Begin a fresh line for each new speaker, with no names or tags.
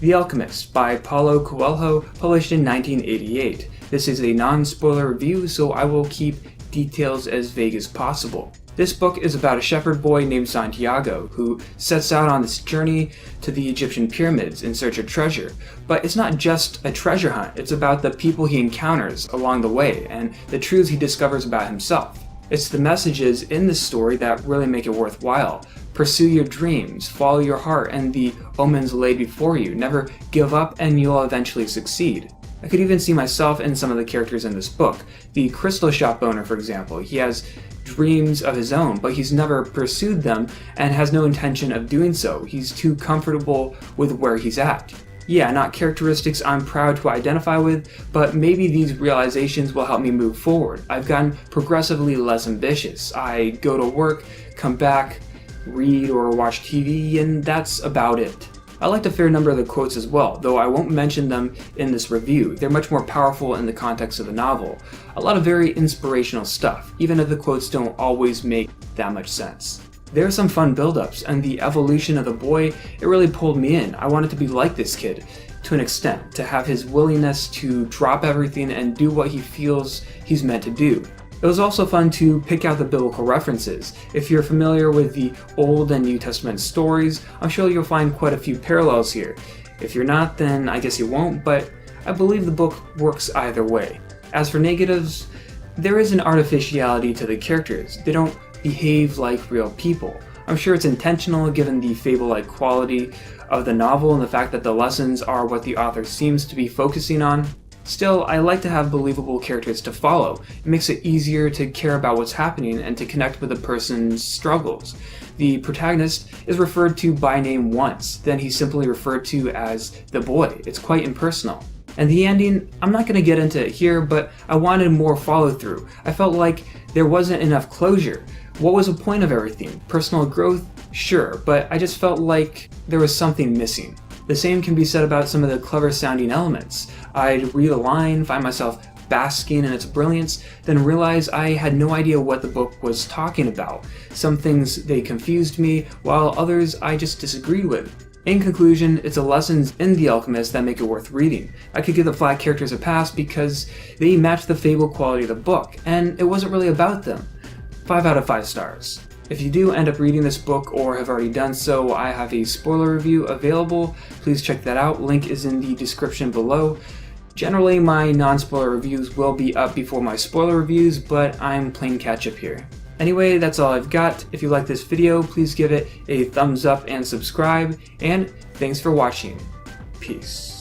The Alchemist by Paulo Coelho, published in 1988. This is a non-spoiler review, so I will keep details as vague as possible. This book is about a shepherd boy named Santiago who sets out on this journey to the Egyptian pyramids in search of treasure. But it's not just a treasure hunt, it's about the people he encounters along the way and the truths he discovers about himself. It's the messages in this story that really make it worthwhile. Pursue your dreams, follow your heart, and the omens laid before you. Never give up and you'll eventually succeed. I could even see myself in some of the characters in this book. The crystal shop owner, for example, he has dreams of his own, but he's never pursued them and has no intention of doing so. He's too comfortable with where he's at. Yeah, not characteristics I'm proud to identify with, but maybe these realizations will help me move forward. I've gotten progressively less ambitious. I go to work, come back, read or watch TV, and that's about it. I liked a fair number of the quotes as well, though I won't mention them in this review. They're much more powerful in the context of the novel. A lot of very inspirational stuff, even if the quotes don't always make that much sense. There are some fun build-ups, and the evolution of the boy, it really pulled me in. I wanted to be like this kid, to an extent, to have his willingness to drop everything and do what he feels he's meant to do. It was also fun to pick out the biblical references. If you're familiar with the Old and New Testament stories, I'm sure you'll find quite a few parallels here. If you're not, then I guess you won't, but I believe the book works either way. As for negatives, there is an artificiality to the characters. They don't behave like real people. I'm sure it's intentional given the fable-like quality of the novel and the fact that the lessons are what the author seems to be focusing on. Still, I like to have believable characters to follow. It makes it easier to care about what's happening and to connect with a person's struggles. The protagonist is referred to by name once, then he's simply referred to as the boy. It's quite impersonal. And the ending, I'm not going to get into it here, but I wanted more follow-through. I felt like there wasn't enough closure. What was the point of everything? Personal growth? Sure, but I just felt like there was something missing. The same can be said about some of the clever sounding elements. I'd read a line, find myself basking in its brilliance, then realize I had no idea what the book was talking about. Some things they confused me, while others I just disagreed with. In conclusion, it's the lessons in The Alchemist that make it worth reading. I could give the flat characters a pass because they match the fable quality of the book, and it wasn't really about them. 5 out of 5 stars. If you do end up reading this book or have already done so, I have a spoiler review available. Please check that out. Link is in the description below. Generally, my non-spoiler reviews will be up before my spoiler reviews, but I'm playing catch up here. Anyway, that's all I've got. If you like this video, please give it a thumbs up and subscribe, and thanks for watching. Peace.